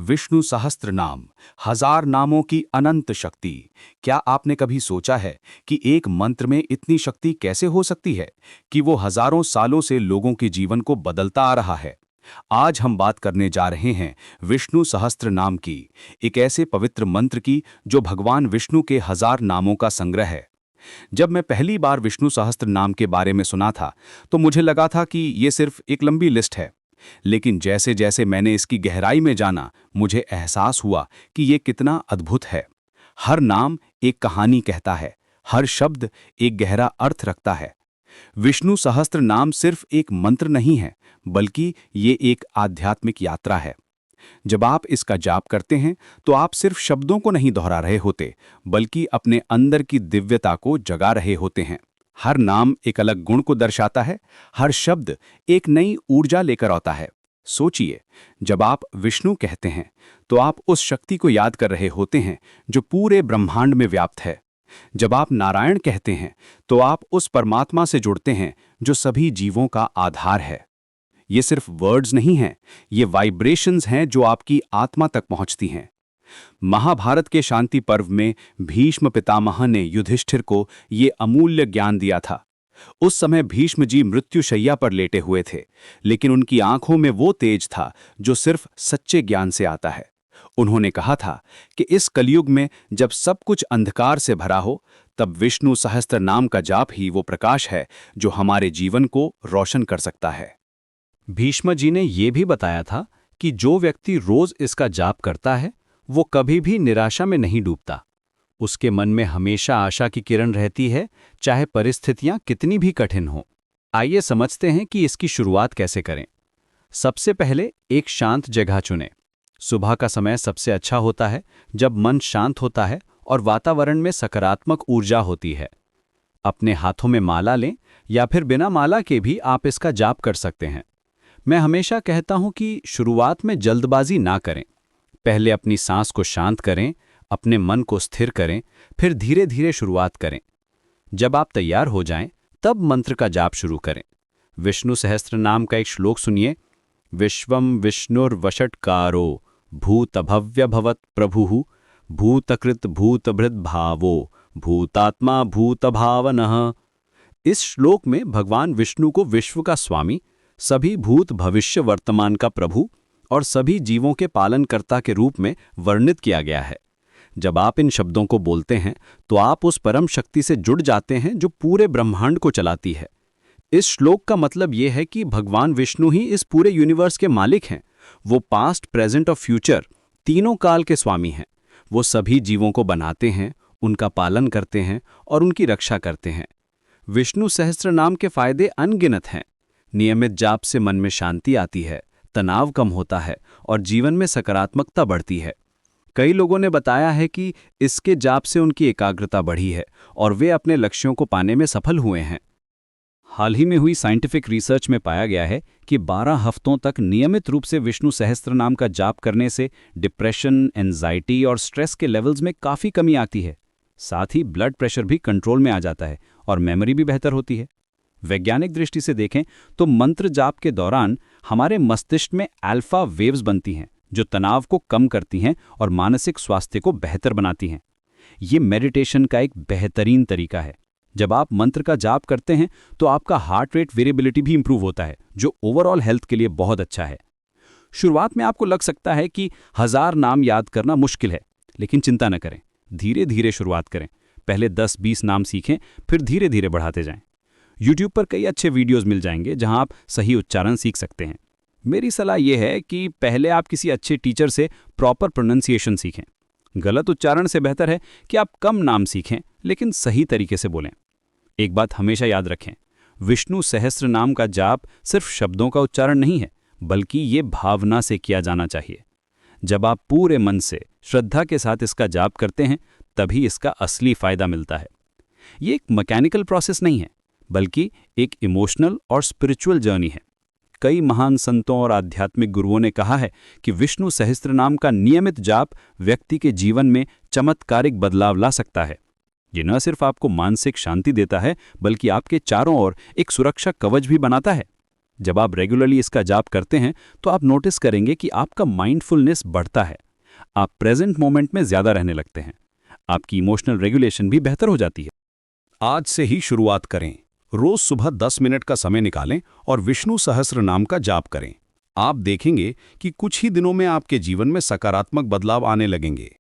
विष्णु सहस्त्र नाम, हजार नामों की अनंत शक्ति। क्या आपने कभी सोचा है कि एक मंत्र में इतनी शक्ति कैसे हो सकती है कि वो हजारों सालों से लोगों के जीवन को बदलता आ रहा है। आज हम बात करने जा रहे हैं विष्णु सहस्त्र नाम की, एक ऐसे पवित्र मंत्र की जो भगवान विष्णु के हजार नामों का संग्रह है। जब मैं पहली बार विष्णु सहस्त्र नाम के बारे में सुना था तो मुझे लगा था कि ये सिर्फ एक लंबी लिस्ट है, लेकिन जैसे जैसे मैंने इसकी गहराई में जाना, मुझे एहसास हुआ कि ये कितना अद्भुत है। हर नाम एक कहानी कहता है, हर शब्द एक गहरा अर्थ रखता है। विष्णु सहस्त्र नाम सिर्फ एक मंत्र नहीं है, बल्कि ये एक आध्यात्मिक यात्रा है। जब आप इसका जाप करते हैं तो आप सिर्फ शब्दों को नहीं दोहरा रहे होते, बल्कि अपने अंदर की दिव्यता को जगा रहे होते हैं। हर नाम एक अलग गुण को दर्शाता है, हर शब्द एक नई ऊर्जा लेकर आता है। सोचिए, जब आप विष्णु कहते हैं तो आप उस शक्ति को याद कर रहे होते हैं जो पूरे ब्रह्मांड में व्याप्त है। जब आप नारायण कहते हैं तो आप उस परमात्मा से जुड़ते हैं जो सभी जीवों का आधार है। ये सिर्फ वर्ड्स नहीं हैं, ये वाइब्रेशंस हैं जो आपकी आत्मा तक पहुंचती हैं। महाभारत के शांति पर्व में भीष्म पितामह ने युधिष्ठिर को ये अमूल्य ज्ञान दिया था। उस समय भीष्म जी मृत्युशैया पर लेटे हुए थे, लेकिन उनकी आंखों में वो तेज था जो सिर्फ सच्चे ज्ञान से आता है। उन्होंने कहा था कि इस कलयुग में जब सब कुछ अंधकार से भरा हो, तब विष्णु सहस्त्र नाम का जाप ही वो प्रकाश है जो हमारे जीवन को रोशन कर सकता है। भीष्म जी ने यह भी बताया था कि जो व्यक्ति रोज इसका जाप करता है वो कभी भी निराशा में नहीं डूबता। उसके मन में हमेशा आशा की किरण रहती है, चाहे परिस्थितियां कितनी भी कठिन हों। आइए समझते हैं कि इसकी शुरुआत कैसे करें। सबसे पहले एक शांत जगह चुनें। सुबह का समय सबसे अच्छा होता है जब मन शांत होता है और वातावरण में सकारात्मक ऊर्जा होती है। अपने हाथों में माला लें या फिर बिना माला के भी आप इसका जाप कर सकते हैं। मैं हमेशा कहता हूं कि शुरुआत में जल्दबाजी ना करें। पहले अपनी सांस को शांत करें, अपने मन को स्थिर करें, फिर धीरे धीरे शुरुआत करें। जब आप तैयार हो जाएं, तब मंत्र का जाप शुरू करें। विष्णु सहस्त्र नाम का एक श्लोक सुनिए। विश्वम विष्णुर्वषट्कारो भूतभव्यभवत् प्रभुः भूतकृत भूतभृत भावो भूतात्मा भूतभावनः। इस श्लोक में भगवान विष्णु को विश्व का स्वामी, सभी भूत भविष्य वर्तमान का प्रभु और सभी जीवों के पालनकर्ता के रूप में वर्णित किया गया है। जब आप इन शब्दों को बोलते हैं तो आप उस परम शक्ति से जुड़ जाते हैं जो पूरे ब्रह्मांड को चलाती है। इस श्लोक का मतलब यह है कि भगवान विष्णु ही इस पूरे यूनिवर्स के मालिक हैं। वो पास्ट, प्रेजेंट और फ्यूचर तीनों काल के स्वामी हैं। वो सभी जीवों को बनाते हैं, उनका पालन करते हैं और उनकी रक्षा करते हैं। विष्णु सहस्त्र नाम के फायदे अनगिनत हैं। नियमित जाप से मन में शांति आती है, तनाव कम होता है और जीवन में सकारात्मकता बढ़ती है। कई लोगों ने बताया है कि इसके जाप से उनकी एकाग्रता बढ़ी है और वे अपने लक्ष्यों को पाने में सफल हुए हैं। हाल ही में हुई साइंटिफिक रिसर्च में पाया गया है कि 12 हफ्तों तक नियमित रूप से विष्णु सहस्त्र नाम का जाप करने से डिप्रेशन, एंजाइटी और स्ट्रेस के लेवल्स में काफ़ी कमी आती है। साथ ही ब्लड प्रेशर भी कंट्रोल में आ जाता है और मेमोरी भी बेहतर होती है। वैज्ञानिक दृष्टि से देखें तो मंत्र जाप के दौरान हमारे मस्तिष्क में अल्फा वेव्स बनती हैं जो तनाव को कम करती हैं और मानसिक स्वास्थ्य को बेहतर बनाती हैं। ये मेडिटेशन का एक बेहतरीन तरीका है। जब आप मंत्र का जाप करते हैं तो आपका हार्ट रेट वेरिएबिलिटी भी इंप्रूव होता है, जो ओवरऑल हेल्थ के लिए बहुत अच्छा है। शुरुआत में आपको लग सकता है कि 1000 नाम याद करना मुश्किल है, लेकिन चिंता न करें। धीरे धीरे शुरुआत करें। पहले 10-20 नाम सीखें, फिर धीरे धीरे बढ़ाते जाएं। YouTube पर कई अच्छे वीडियोस मिल जाएंगे जहां आप सही उच्चारण सीख सकते हैं। मेरी सलाह यह है कि पहले आप किसी अच्छे टीचर से प्रॉपर प्रोनंसिएशन सीखें। गलत उच्चारण से बेहतर है कि आप कम नाम सीखें लेकिन सही तरीके से बोलें। एक बात हमेशा याद रखें, विष्णु सहस्त्र नाम का जाप सिर्फ शब्दों का उच्चारण नहीं है, बल्कि ये भावना से किया जाना चाहिए। जब आप पूरे मन से, श्रद्धा के साथ इसका जाप करते हैं, तभी इसका असली फायदा मिलता है। ये एक मैकेनिकल प्रोसेस नहीं है, बल्कि एक इमोशनल और स्पिरिचुअल जर्नी है। कई महान संतों और आध्यात्मिक गुरुओं ने कहा है कि विष्णु सहस्त्र नाम का नियमित जाप व्यक्ति के जीवन में चमत्कारिक बदलाव ला सकता है। ये न सिर्फ आपको मानसिक शांति देता है, बल्कि आपके चारों ओर एक सुरक्षा कवच भी बनाता है। जब आप रेगुलरली इसका जाप करते हैं तो आप नोटिस करेंगे कि आपका माइंडफुलनेस बढ़ता है। आप प्रेजेंट मोमेंट में ज्यादा रहने लगते हैं। आपकी इमोशनल रेगुलेशन भी बेहतर हो जाती है। आज से ही शुरुआत करें। रोज सुबह 10 मिनट का समय निकालें और विष्णु सहस्त्र नाम का जाप करें। आप देखेंगे कि कुछ ही दिनों में आपके जीवन में सकारात्मक बदलाव आने लगेंगे।